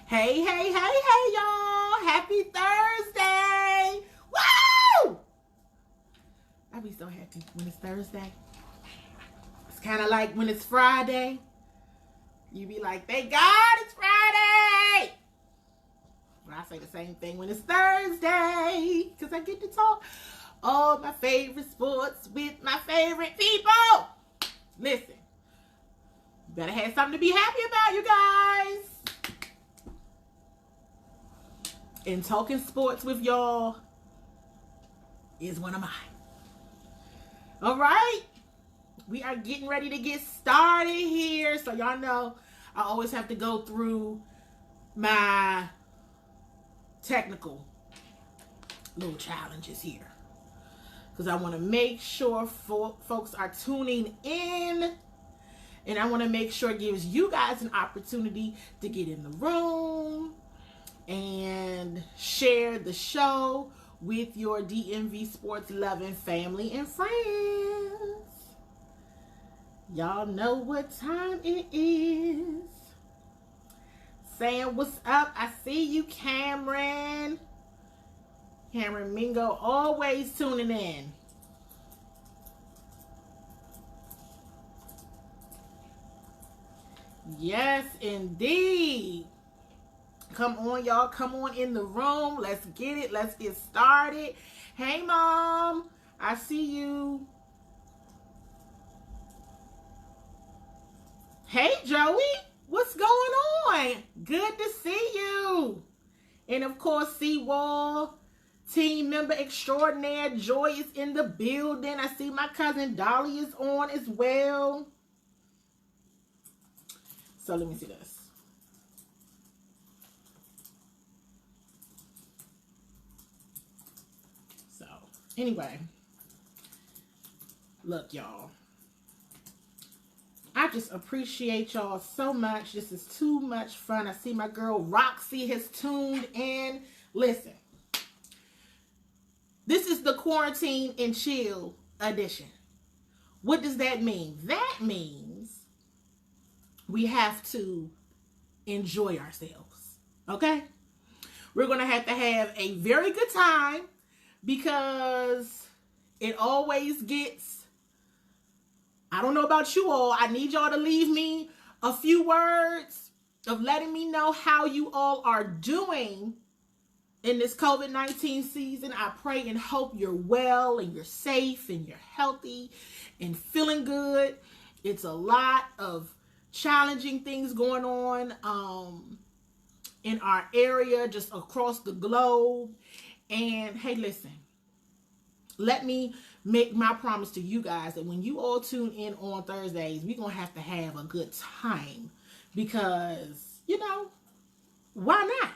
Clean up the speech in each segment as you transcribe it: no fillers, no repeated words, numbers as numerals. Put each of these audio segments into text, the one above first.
Hey, hey, hey, hey, y'all. Happy Thursday. Woo! I be so happy when it's Thursday. It's kind of like when it's Friday. You be like, thank God it's Friday. Well, I say the same thing when it's Thursday because I get to talk all my favorite sports with my favorite people. Listen, you better have something to be happy about, you guys. And talking sports with y'all is one of mine. All right. We are getting ready to get started here. So y'all know I always have to go through my technical little challenges here. Because I want to make sure folks are tuning in. And I want to make sure it gives you guys an opportunity to get in the room and share the show with your DMV sports loving family and friends. Y'all know what time it is. Saying what's up. I see you, Cameron. Cameron Mingo always tuning in. Yes, indeed. Come on, y'all. Come on in the room. Let's get it. Let's get started. Hey, Mom. I see you. Hey, Joey. What's going on? Good to see you. And, of course, CWall, team member extraordinaire. Joy is in the building. I see my cousin Dolly is on as well. So, let me see this. Anyway, look, y'all. I just appreciate y'all so much. This is too much fun. I see my girl Roxy has tuned in. Listen, this is the quarantine and chill edition. What does that mean? That means we have to enjoy ourselves. Okay? We're going to have a very good time. Because it always gets, I don't know about you all, I need y'all to leave me a few words of letting me know how you all are doing in this COVID-19 season. I pray and hope you're well and you're safe and you're healthy and feeling good. It's a lot of challenging things going on in our area, just across the globe. And hey, listen, let me make my promise to you guys that when you all tune in on Thursdays, we're going to have a good time because, you know, why not?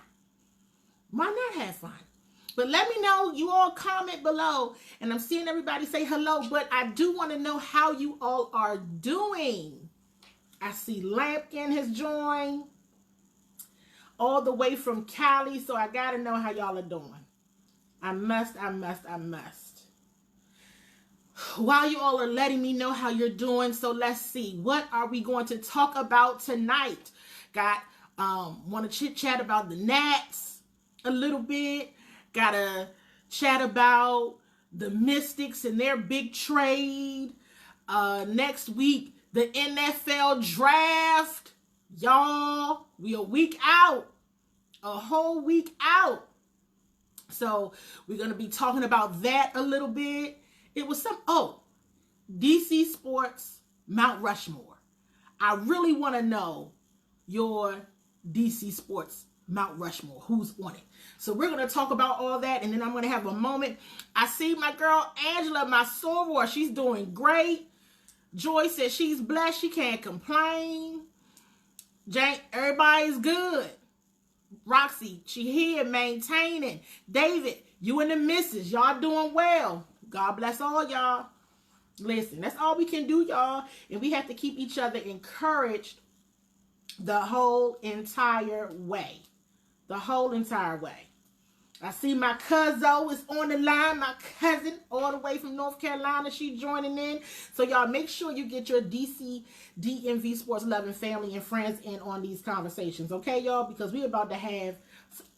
Why not have fun? But let me know, you all comment below, and I'm seeing everybody say hello, but I do want to know how you all are doing. I see Lampkin has joined all the way from Cali, so I got to know how y'all are doing. I must. While you all are letting me know how you're doing, so let's see. What are we going to talk about tonight? Want to chit-chat about the Nats a little bit. Got to chat about the Mystics and their big trade. Next week, the NFL draft. Y'all, we a week out. A whole week out. So we're going to be talking about that a little bit. It was DC Sports Mount Rushmore. I really want to know your DC Sports Mount Rushmore. Who's on it? So we're going to talk about all that, and then I'm going to have a moment. I see my girl Angela, my soror. She's doing great. Joy says she's blessed. She can't complain. Jane, everybody's good. Roxy, she here maintaining. David, you and the missus, y'all doing well. God bless all y'all. Listen, that's all we can do, y'all. And we have to keep each other encouraged the whole entire way. The whole entire way. I see my cousin is on the line, my cousin all the way from North Carolina. She joining in. So y'all make sure you get your DC DMV sports loving family and friends in on these conversations. Okay, y'all? Because we're about to have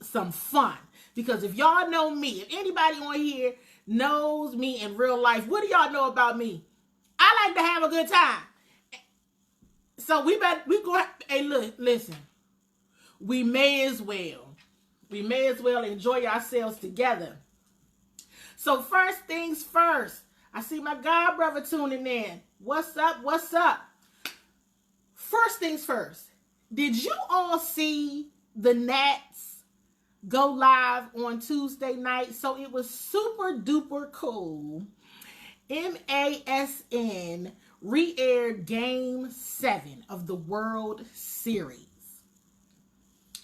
some fun. Because if y'all know me, if anybody on here knows me in real life, what do y'all know about me? I like to have a good time. So we go, hey, look, listen. We may as well enjoy ourselves together. So first things first, I see my god brother tuning in. What's up? What's up? First things first, did you all see the Nats go live on Tuesday night? So it was super duper cool. MASN re-aired Game 7 of the World Series.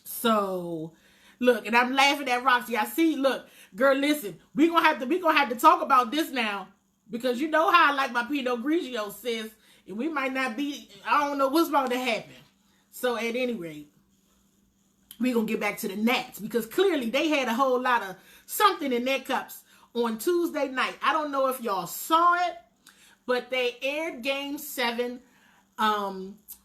So look, and I'm laughing at Roxy. I see, look, girl, listen, we're gonna have to talk about this now, because you know how I like my Pinot Grigio, sis, and we might not be, I don't know what's about to happen. So at any rate, we're gonna get back to the Nats, because clearly they had a whole lot of something in their cups on Tuesday night. I don't know if y'all saw it, but they aired Game 7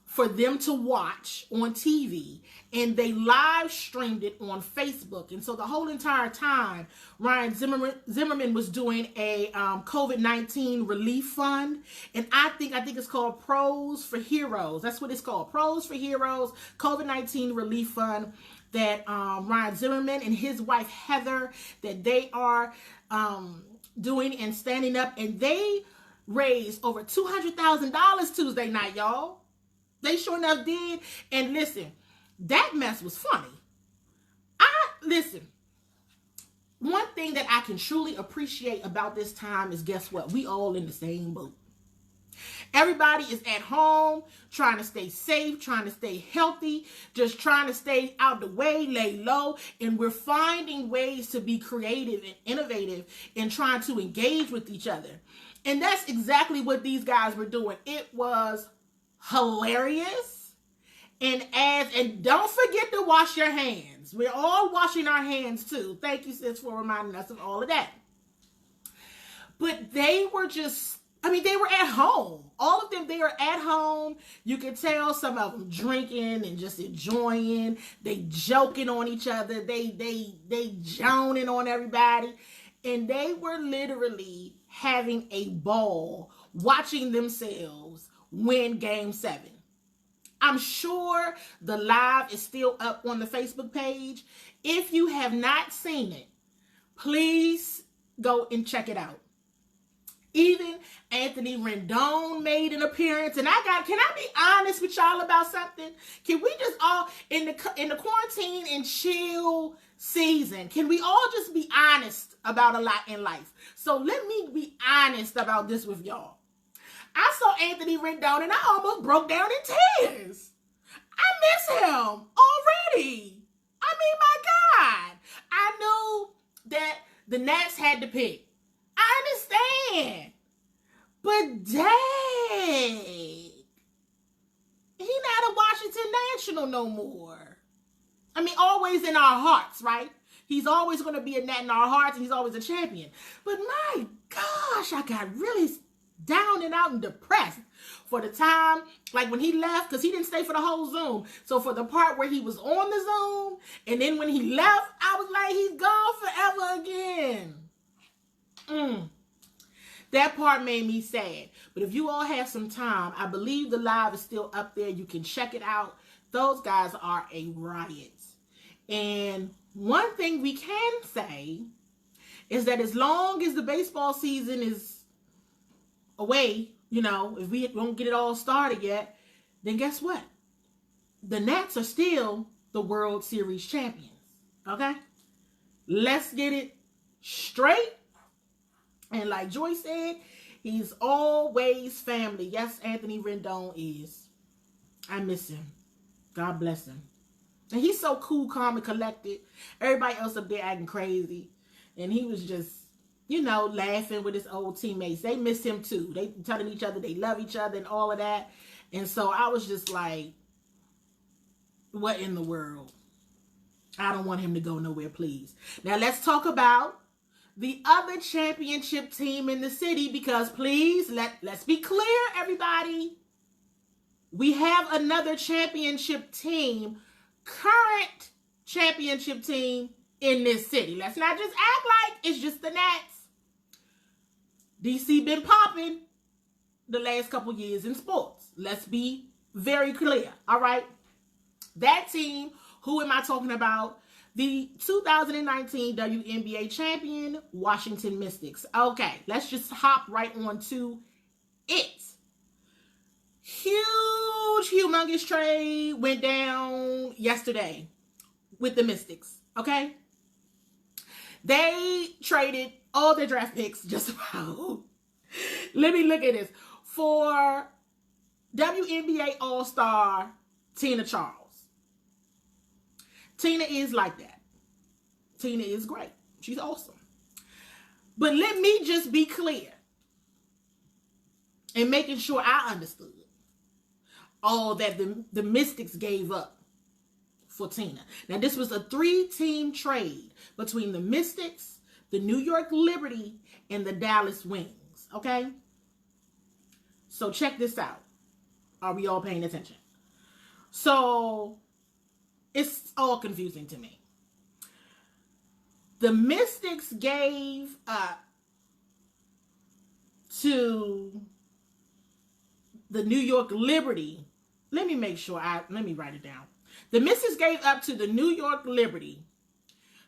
for them to watch on TV, and they live streamed it on Facebook. And so the whole entire time, Ryan Zimmerman was doing a COVID-19 relief fund, and I think it's called Pros for Heroes. That's what it's called, Pros for Heroes COVID-19 relief fund, that Ryan Zimmerman and his wife Heather, that they are doing and standing up, and they raised over $200,000 Tuesday night, y'all. They sure enough did. And listen, that mess was funny. Listen, one thing that I can truly appreciate about this time is, guess what? We all in the same boat. Everybody is at home, trying to stay safe, trying to stay healthy, just trying to stay out the way, lay low, and we're finding ways to be creative and innovative and trying to engage with each other. And that's exactly what these guys were doing. It was hilarious. And don't forget to wash your hands. We're all washing our hands too. Thank you, sis, for reminding us of all of that. But they were just, they were at home. All of them, they were at home. You could tell some of them drinking and just enjoying. They joking on each other. They joning on everybody. And they were literally having a ball watching themselves win Game 7. I'm sure the live is still up on the Facebook page. If you have not seen it, please go and check it out. Even Anthony Rendon made an appearance. And can I be honest with y'all about something? Can we just all, in the quarantine and chill season, can we all just be honest about a lot in life? So let me be honest about this with y'all. I saw Anthony Rendon and I almost broke down in tears. I miss him already. My God. I knew that the Nats had to pick. I understand. But dang, he not a Washington National no more. Always in our hearts, right? He's always going to be a Nat in our hearts, and he's always a champion. But my gosh, I got really down and out and depressed for the time, like when he left, because he didn't stay for the whole Zoom. So for the part where he was on the Zoom, and then when he left, I was like, he's gone forever again. That part made me sad. But if you all have some time, I believe the live is still up there. You can check it out. Those guys are a riot. And one thing we can say is that as long as the baseball season is away, if we don't get it all started yet, then guess what? The Nats are still the World Series champions. Okay? Let's get it straight. And like Joy said, he's always family. Yes, Anthony Rendon is. I miss him. God bless him. And he's so cool, calm, and collected. Everybody else up there acting crazy. And he was just, laughing with his old teammates. They miss him too. They telling each other they love each other and all of that. And so I was just like, what in the world? I don't want him to go nowhere, please. Now let's talk about the other championship team in the city, because please, let's be clear, everybody. We have another championship team, current championship team in this city. Let's not just act like it's just the Nats. DC been popping the last couple years in sports. Let's be very clear, all right? That team, who am I talking about? The 2019 WNBA champion, Washington Mystics. Okay, let's just hop right on to it. Huge, humongous trade went down yesterday with the Mystics, okay? They traded all their draft picks, just about. Let me look at this. For WNBA All-Star Tina Charles. Tina is like that. Tina is great. She's awesome. But let me just be clear and making sure I understood all that the Mystics gave up for Tina. Now, this was a 3-team trade between the Mystics, the New York Liberty, and the Dallas Wings. Okay? So check this out. Are we all paying attention? So it's all confusing to me. The Mystics gave up to the New York Liberty. Let me write it down. The Mystics gave up to the New York Liberty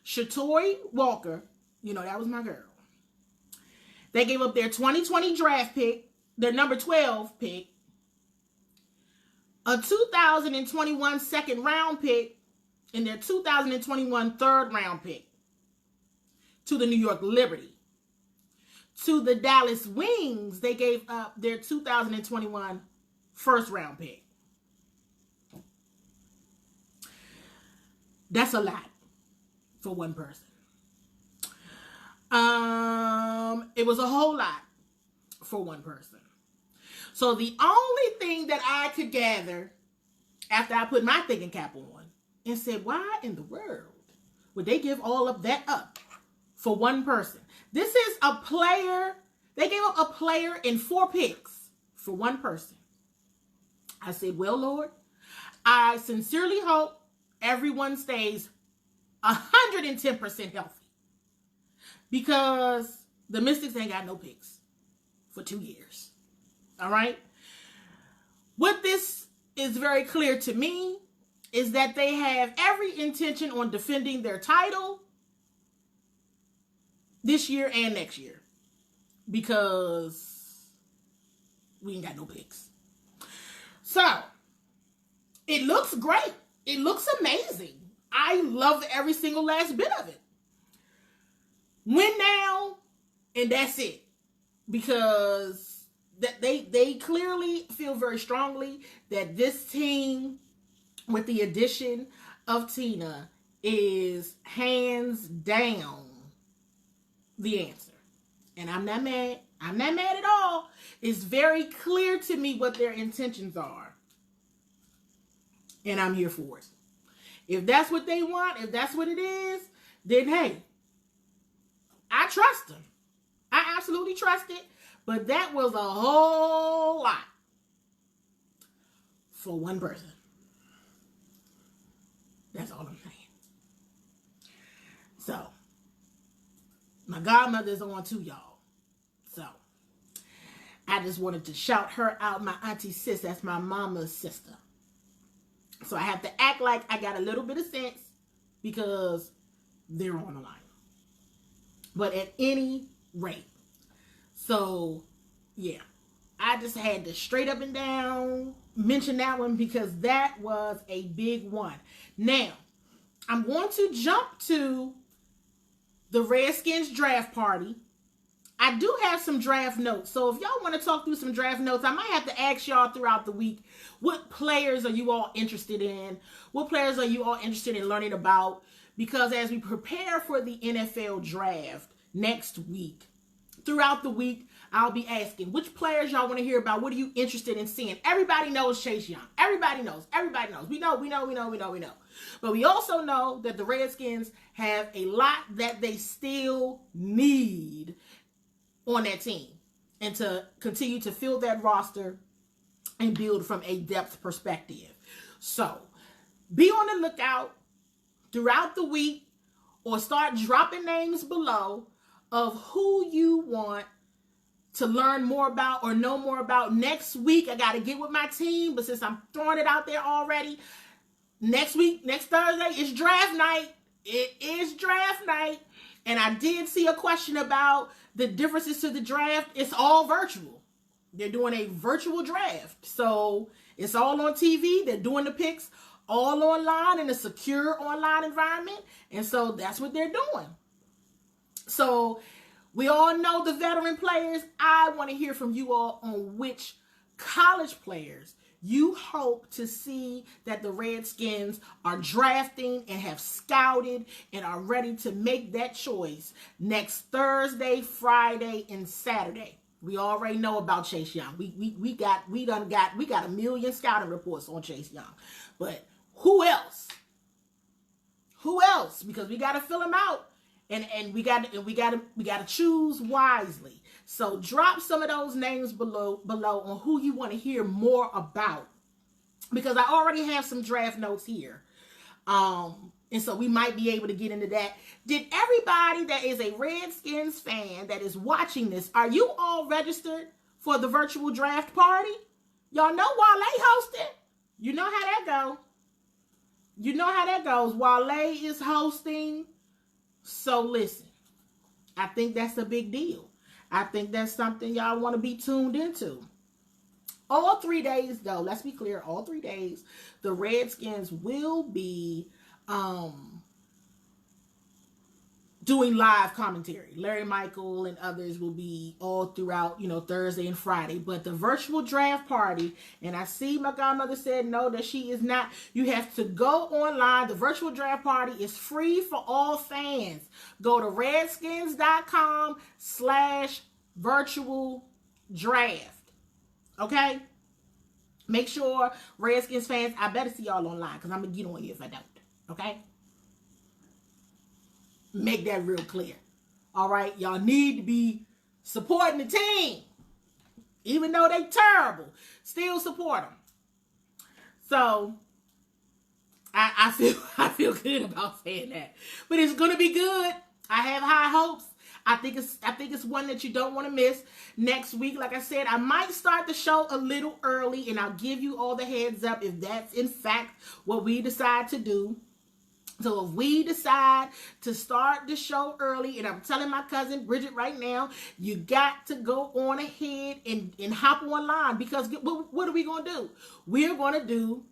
Shatori Walker. You know, that was my girl. They gave up their 2020 draft pick, their number 12 pick, a 2021 second round pick, and their 2021 third round pick to the New York Liberty. To the Dallas Wings, they gave up their 2021 first round pick. That's a lot for one person. It was a whole lot for one person. So the only thing that I could gather after I put my thinking cap on and said, why in the world would they give all of that up for one person? This is a player. They gave up a player in 4 picks for one person. I said, well, Lord, I sincerely hope everyone stays 110% healthy, because the Mystics ain't got no picks for 2 years. All right. What this is very clear to me is that they have every intention on defending their title this year and next year, because we ain't got no picks. So it looks great. It looks amazing. I love every single last bit of it. Win now, and that's it. Because they clearly feel very strongly that this team, with the addition of Tina, is hands down the answer. And I'm not mad. I'm not mad at all. It's very clear to me what their intentions are. And I'm here for it. If that's what they want, if that's what it is, then hey, I trust them. I absolutely trust it. But that was a whole lot for one person. That's all I'm saying. So, my godmother's on too, y'all. So, I just wanted to shout her out, my auntie sis. That's my mama's sister. So I have to act like I got a little bit of sense because they're on the line. But at any rate, so yeah, I just had to straight up and down mention that one because that was a big one. Now, I'm going to jump to the Redskins draft party. I do have some draft notes. So if y'all want to talk through some draft notes, I might have to ask y'all throughout the week, what players are you all interested in? What players are you all interested in learning about? Because as we prepare for the NFL draft next week, throughout the week, I'll be asking, which players y'all want to hear about? What are you interested in seeing? Everybody knows Chase Young. Everybody knows. We know. But we also know that the Redskins have a lot that they still need on that team, and to continue to fill that roster and build from a depth perspective. So be on the lookout throughout the week, or start dropping names below of who you want to learn more about or know more about. Next week, I got to get with my team, but since I'm throwing it out there already, next week, next Thursday, is draft night. It is draft night. And I did see a question about the differences to the draft. It's all virtual. They're doing a virtual draft. So it's all on TV. They're doing the picks all online in a secure online environment. And so that's what they're doing. So we all know the veteran players. I want to hear from you all on which college players you hope to see that the Redskins are drafting and have scouted and are ready to make that choice next Thursday, Friday, and Saturday. We already know about Chase Young. We got a million scouting reports on Chase Young. But who else? Who else? Because we got to fill them out, and we got to choose wisely. So drop some of those names below on who you want to hear more about, because I already have some draft notes here. And so we might be able to get into that. Did everybody that is a Redskins fan that is watching this, are you all registered for the virtual draft party? Y'all know Wale hosting. You know how that goes. You know how that goes. Wale is hosting. So listen, I think that's a big deal. I think that's something y'all want to be tuned into. All 3 days, though, let's be clear, all 3 days, the Redskins will be doing live commentary. Larry Michael and others will be all throughout, Thursday and Friday. But the virtual draft party, and I see my godmother said no, that she is not. You have to go online. The virtual draft party is free for all fans. Go to redskins.com/virtual draft. Okay? Make sure, Redskins fans, I better see y'all online, because I'm going to get on you if I don't. Okay? Make that real clear. All right? Y'all need to be supporting the team. Even though they terrible, still support them. So, I feel good about saying that. But it's going to be good. I have high hopes. I think it's one that you don't want to miss. Next week, like I said, I might start the show a little early, and I'll give you all the heads up if that's in fact what we decide to do. So if we decide to start the show early, and I'm telling my cousin Bridget right now, you got to go on ahead and hop online, because what are we going to do? We're going to do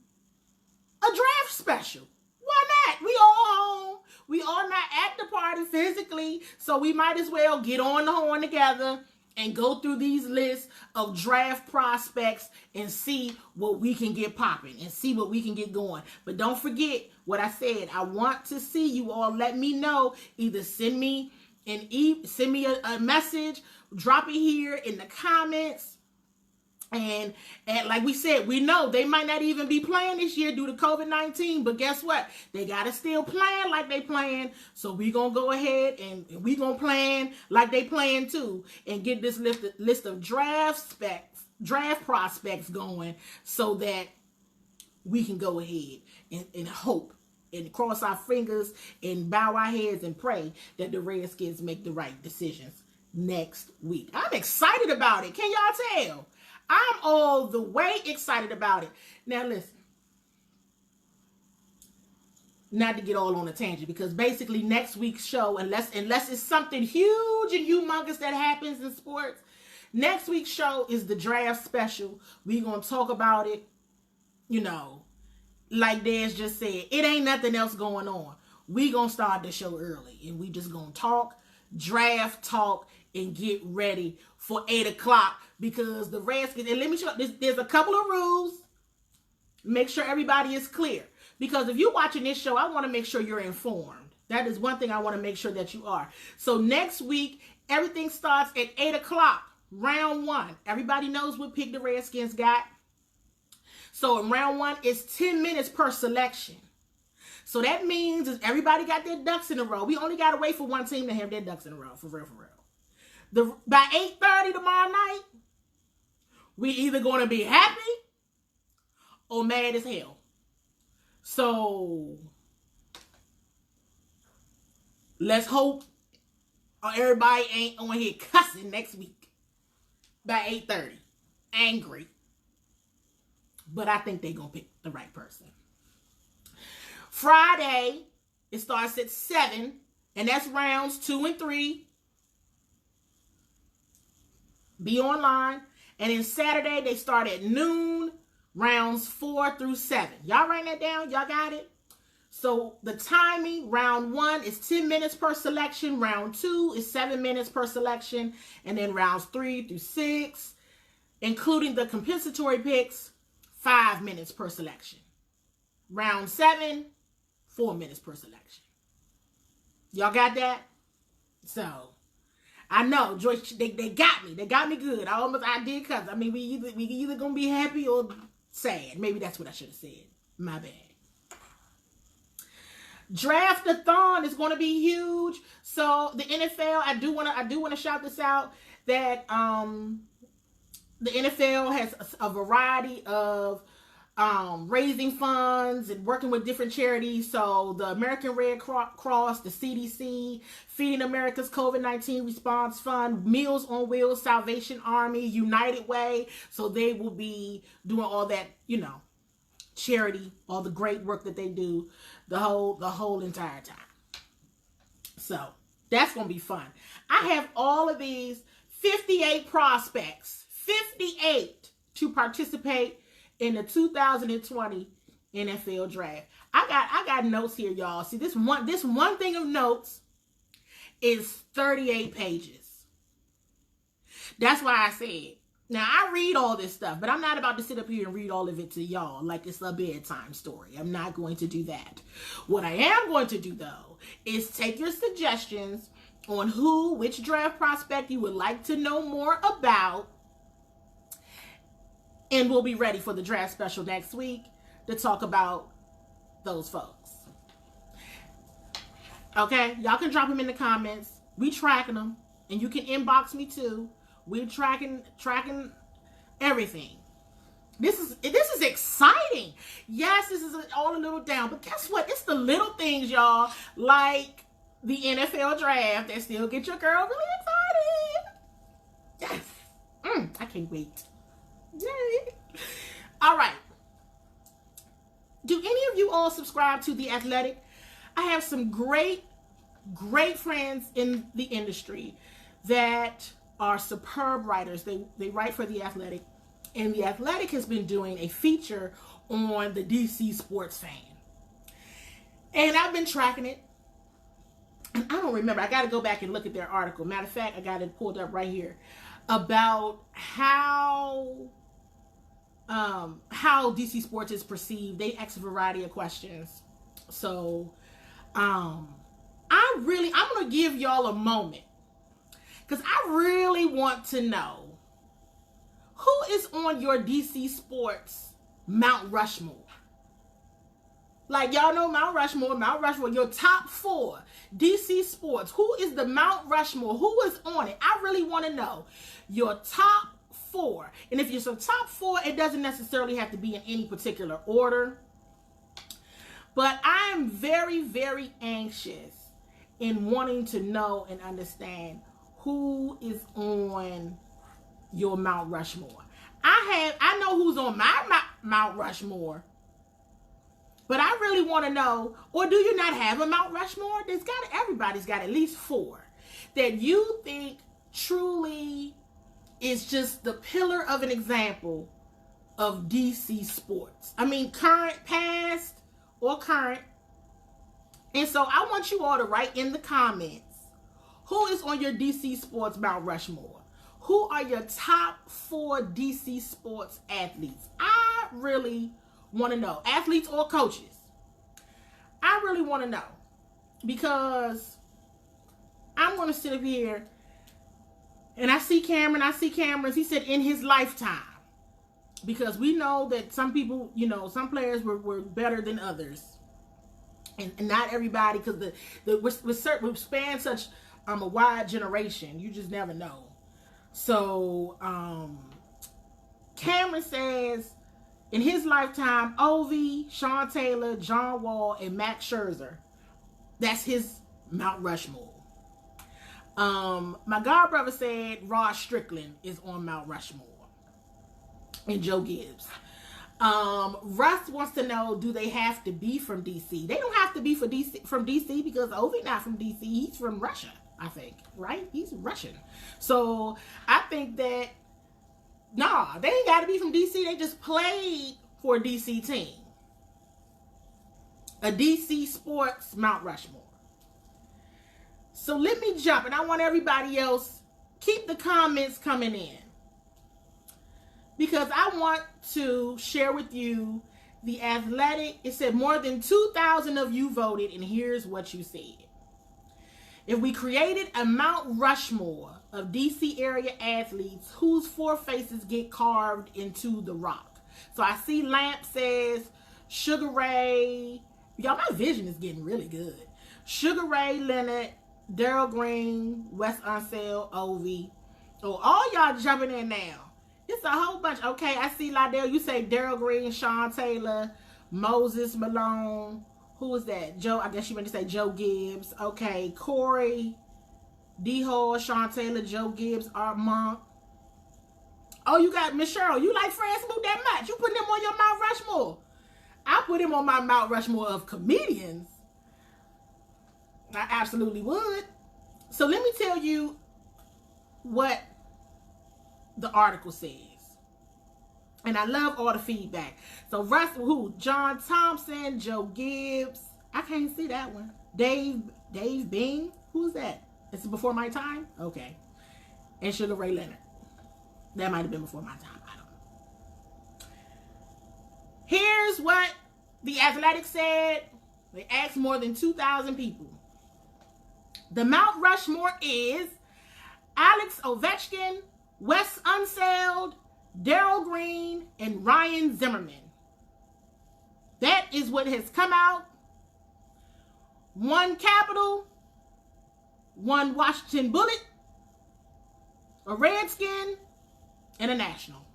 a draft special. Why not? We all home. We are not at the party physically, so we might as well get on the horn together and go through these lists of draft prospects and see what we can get popping and see what we can get going. But don't forget what I said. I want to see you all. Let me know. Either send me a message, drop it here in the comments. And like we said, we know they might not even be playing this year due to COVID-19, but guess what? They got to still plan like they playing. So we going to go ahead and we going to plan like they playing too, and get this list of draft prospects going, so that we can go ahead and hope and cross our fingers and bow our heads and pray that the Redskins make the right decisions next week. I'm excited about it. Can y'all tell? I'm all the way excited about it. Now listen, not to get all on a tangent, because basically next week's show, unless it's something huge and humongous that happens in sports, next week's show is the draft special. We're going to talk about it, like Des just said. It ain't nothing else going on. We going to start the show early, and we just going to talk, draft talk, and get ready for 8 o'clock, because the Redskins, and let me show you, there's a couple of rules. Make sure everybody is clear, because if you're watching this show, I want to make sure you're informed. That is one thing I want to make sure that you are. So next week, everything starts at 8 o'clock. round one. Everybody knows what pick the Redskins got. So in round one, it's 10 minutes per selection. So that means if everybody got their ducks in a row, we only got to wait for one team to have their ducks in a row, for real, for real. By 8:30 tomorrow night, we either going to be happy or mad as hell. So let's hope everybody ain't on here cussing next week by 8:30. Angry. But I think they're going to pick the right person. Friday, it starts at 7, and that's rounds 2 and 3. Be online. And then Saturday, they start at noon, rounds 4 through 7. Y'all write that down? Y'all got it? So the timing, round 1 is 10 minutes per selection. Round 2 is 7 minutes per selection. And then rounds 3 through 6, including the compensatory picks, 5 minutes per selection. Round 7, 4 minutes per selection. Y'all got that? So, I know, Joyce, they got me. They got me good. I did cuss. I mean, we either gonna be happy or sad. Maybe that's what I should have said. My bad. Draft-a-thon is going to be huge. So the NFL, I do want to shout this out, that the NFL has a variety of raising funds and working with different charities. So the American Red Cross, the CDC, Feeding America's COVID-19 Response Fund, Meals on Wheels, Salvation Army, United Way. So they will be doing all that, charity, all the great work that they do the whole entire time. So that's going to be fun. I have all of these 58 prospects, 58 to participate in the 2020 NFL draft. I got notes here, y'all. See, this one thing of notes is 38 pages. That's why I said, now I read all this stuff, but I'm not about to sit up here and read all of it to y'all like it's a bedtime story. I'm not going to do that. What I am going to do, though, is take your suggestions on which draft prospect you would like to know more about, and we'll be ready for the draft special next week to talk about those folks. Okay? Y'all can drop them in the comments. We tracking them. And you can inbox me too. We're tracking everything. This is exciting. Yes, this is all a little down. But guess what? It's the little things, y'all, like the NFL draft that still get your girl really excited. Yes. I can't wait. Yay. All right. Do any of you all subscribe to The Athletic? I have some great friends in the industry that are superb writers. They write for The Athletic. And The Athletic has been doing a feature on the DC sports fan. And I've been tracking it. And I don't remember. I got to go back and look at their article. Matter of fact, I got it pulled up right here. About how DC sports is perceived. They ask a variety of questions. So, I'm going to give y'all a moment, because I really want to know who is on your DC sports Mount Rushmore. Like, y'all know Mount Rushmore, your top 4 DC sports. Who is the Mount Rushmore? Who is on it? I really want to know your top 4. And if you're some top 4, it doesn't necessarily have to be in any particular order. But I'm very, very anxious in wanting to know and understand who is on your Mount Rushmore. I know who's on my Mount Rushmore. But I really want to know, or do you not have a Mount Rushmore? Everybody's got at least 4 that you think truly is just the pillar of an example of DC sports. I mean, current, past, or current. And so I want you all to write in the comments, who is on your DC sports Mount Rushmore? Who are your top 4 DC sports athletes? I really want to know. Athletes or coaches. I really want to know. Because I'm going to sit up here And I see cameras. He said in his lifetime. Because we know that some people, some players were better than others. And not everybody, because we span such a wide generation. You just never know. So, Cameron says, in his lifetime, Ovi, Sean Taylor, John Wall, and Max Scherzer. That's his Mount Rushmore. My godbrother said Rod Strickland is on Mount Rushmore. And Joe Gibbs. Russ wants to know, do they have to be from DC? They don't have to be from DC because Ovi not from DC. He's from Russia, I think. Right? He's Russian. So I think that they ain't got to be from DC. They just played for a DC team. A DC sports Mount Rushmore. So let me jump, and I want everybody else, keep the comments coming in. Because I want to share with you the Athletic. It said more than 2,000 of you voted, and here's what you said. If we created a Mount Rushmore of DC area athletes, whose four faces get carved into the rock? So I see Lamp says Sugar Ray. Y'all, my vision is getting really good. Sugar Ray Leonard, Daryl Green, Wes Unseld, Ovi. Oh, all y'all jumping in now. It's a whole bunch. Okay, I see Lydell. You say Daryl Green, Sean Taylor, Moses Malone. Who is that? Joe. I guess you meant to say Joe Gibbs. Okay, Corey, D Hall, Sean Taylor, Joe Gibbs, Art Monk. Oh, you got Miss Cheryl. You like Fran Smoot that much? You putting him on your Mount Rushmore? I put him on my Mount Rushmore of comedians. I absolutely would. So let me tell you what the article says. And I love all the feedback. So Russell, John Thompson, Joe Gibbs. I can't see that one. Dave Bing. Who's that? It's before my time? Okay. And Sugar Ray Leonard. That might have been before my time. I don't know. Here's what the Athletic said. They asked more than 2,000 people. The Mount Rushmore is Alex Ovechkin, Wes Unseld, Daryl Green, and Ryan Zimmerman. That is what has come out. One Capital, one Washington Bullet, a Redskin, and a National.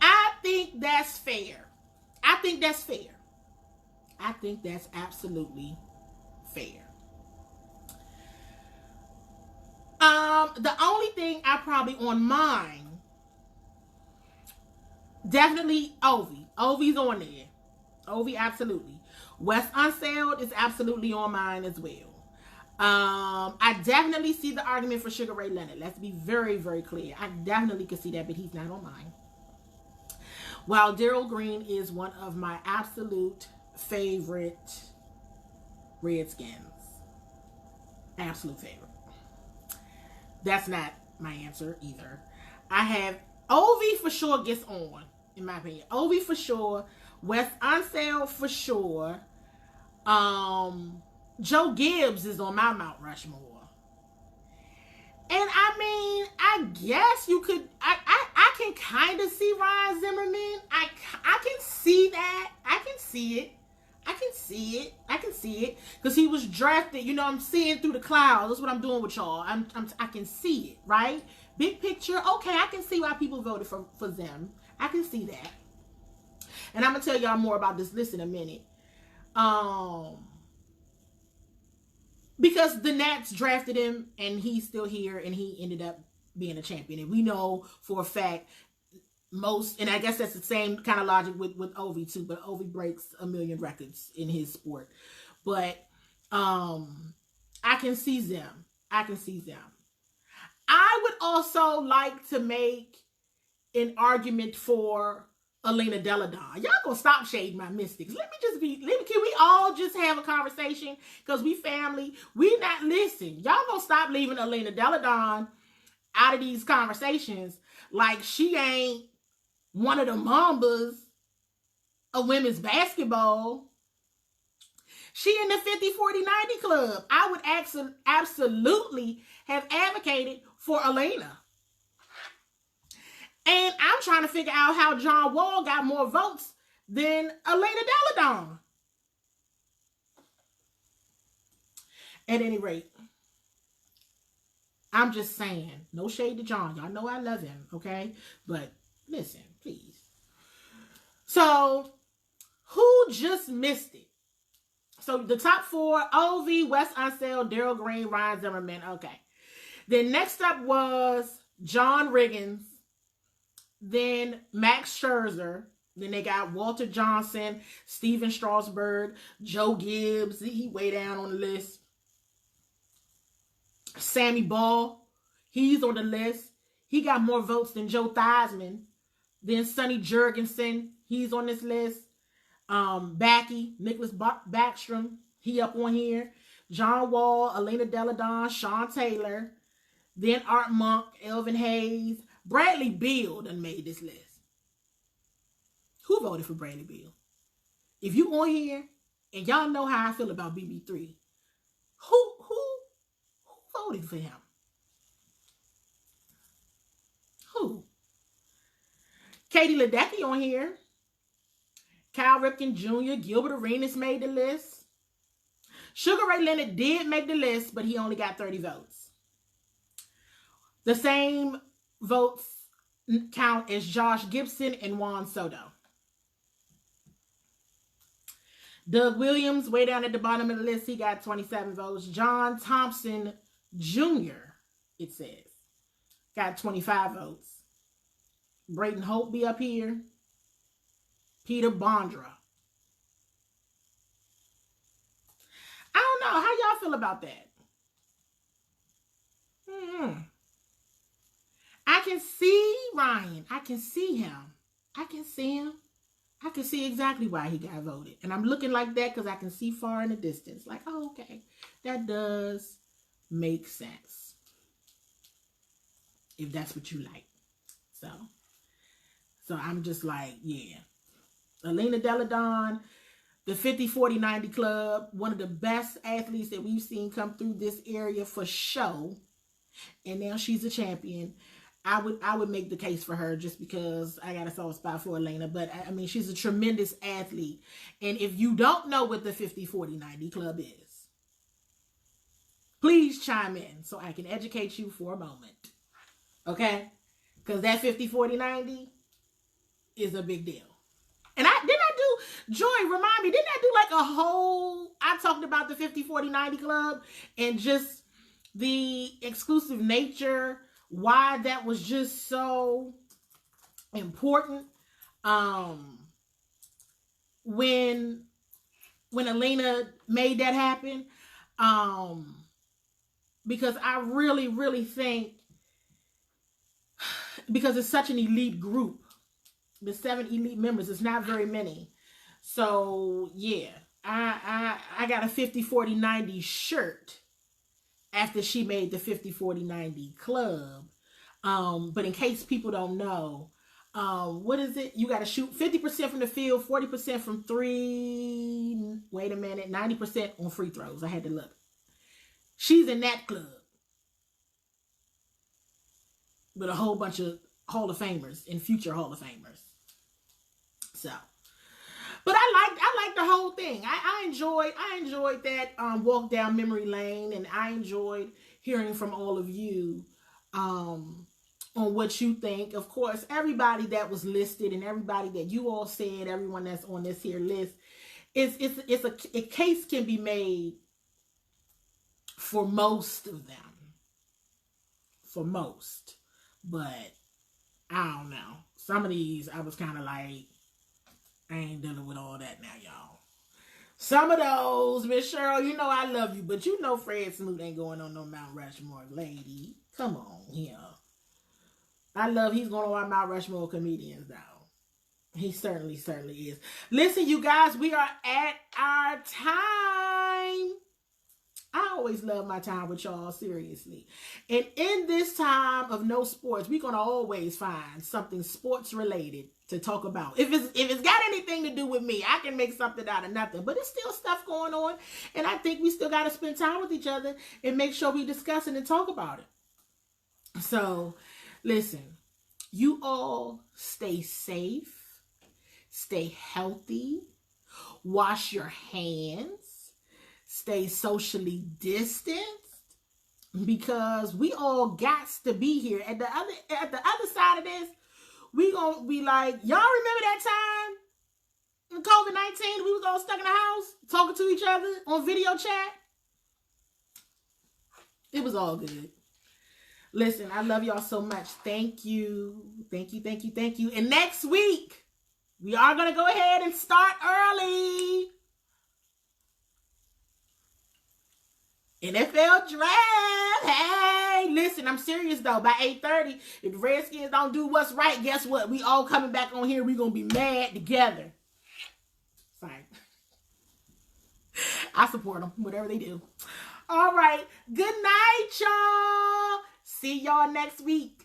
I think that's fair. I think that's fair. I think that's absolutely fair. The only thing I probably on mine, definitely Ovi. Ovi's on there. Ovi, absolutely. Wes Unseld is absolutely on mine as well. I definitely see the argument for Sugar Ray Leonard. Let's be very, very clear. I definitely could see that, but he's not on mine. While Daryl Green is one of my absolute favorite Redskins. Absolute favorite. That's not my answer either. I have Ovi for sure gets on, in my opinion. Ovi for sure. Wes Unseld for sure. Joe Gibbs is on my Mount Rushmore. And I mean, I guess you could, I can kind of see Ryan Zimmerman. I can see that. I can see it. I can see it. Because he was drafted, I'm seeing through the clouds. That's what I'm doing with y'all. I can see it, right? Big picture, okay, I can see why people voted for them. I can see that. And I'm going to tell y'all more about this list in a minute. Because the Nats drafted him, and he's still here, and he ended up being a champion. And we know for a fact and I guess that's the same kind of logic with Ovi too, but Ovi breaks 1 million records in his sport. But I can see them. I would also like to make an argument for Elena Deladon. Y'all gonna stop shading my mystics. Can we all just have a conversation? Because we family. We not listen. Y'all gonna stop leaving Elena Deladon out of these conversations like she ain't one of the mambas of women's basketball. She in the 50, 40, 90 club. I would absolutely have advocated for Elena. And I'm trying to figure out how CWall got more votes than Elena Deladon. At any rate, I'm just saying, no shade to John. Y'all know I love him, okay? But listen, please. So, who just missed it? So, the top 4, OV, Wes Unseld, Daryl Green, Ryan Zimmerman. Okay. Then next up was John Riggins. Then Max Scherzer. Then they got Walter Johnson, Steven Strasburg, Joe Gibbs. He way down on the list. Sammy Ball. He's on the list. He got more votes than Joe Theismann. Then Sonny Jurgensen. He's on this list. Backy, Nicholas Backstrom. He up on here. CWall, Elena Deladon, Sean Taylor. Then Art Monk, Elvin Hayes. Bradley Beal done made this list. Who voted for Bradley Beal? If you on here and y'all know how I feel about BB3, who voted for him? Who? Katie Ledecky on here. Kyle Ripken Jr., Gilbert Arenas made the list. Sugar Ray Leonard did make the list, but he only got 30 votes. The same votes count as Josh Gibson and Juan Soto. Doug Williams, way down at the bottom of the list, he got 27 votes. John Thompson Jr., it says, got 25 votes. Brayton Hope be up here. Peter Bondra. I don't know. How y'all feel about that? I can see Ryan. I can see him. I can see him. I can see exactly why he got voted. And I'm looking like that because I can see far in the distance. Like, oh, okay. That does make sense. If that's what you like. So I'm just like, yeah. Elena Deladon, the 50, 40, 90 club, one of the best athletes that we've seen come through this area for show. And now she's a champion. I would make the case for her just because I got a soft spot for Elena. But, I mean, she's a tremendous athlete. And if you don't know what the 50, 40, 90 club is, please chime in so I can educate you for a moment. Okay? Because that 50, 40, 90 is a big deal. And Joy, remind me, didn't I do like a whole, I talked about the 50, 40, 90 club and just the exclusive nature, why that was just so important. When Elena made that happen, because I really, really think, because it's such an elite group, the 7 elite members, it's not very many. So yeah, I got a 50, 40, 90 shirt after she made the 50, 40, 90 club. But in case people don't know, what is it? You got to shoot 50% from the field, 40% from 3, wait a minute, 90% on free throws. I had to look. She's in that club with a whole bunch of Hall of Famers and future Hall of Famers. So, but I like the whole thing. I enjoyed that walk down memory lane, and I enjoyed hearing from all of you on what you think. Of course, everybody that was listed and everybody that you all said, everyone that's on this here list, it's a case can be made for most of them. For most. But I don't know. Some of these I was kind of like, I ain't dealing with all that now, y'all. Some of those, Miss Cheryl, you know I love you, but you know Fred Smoot ain't going on no Mount Rushmore, lady. Come on here. He's going on our Mount Rushmore comedians, though. He certainly is. Listen, you guys, we are at our time. I always love my time with y'all, seriously. And in this time of no sports, we're going to always find something sports related to talk about. If it's got anything to do with me, I can make something out of nothing. But it's still stuff going on, and I think we still got to spend time with each other and make sure we discuss it and talk about it. So, listen, you all stay safe, stay healthy, wash your hands, stay socially distanced, because we all got to be here. At the other side of this, we gonna be like, y'all remember that time in COVID-19 we was all stuck in the house talking to each other on video chat? It was all good. Listen, I love y'all so much. Thank you. Thank you, thank you, thank you. And next week, we are going to go ahead and start early. NFL draft. Hey, listen, I'm serious though. By 8:30, if the Redskins don't do what's right, guess what? We all coming back on here. We going to be mad together. Sorry. I support them, whatever they do. All right. Good night, y'all. See y'all next week.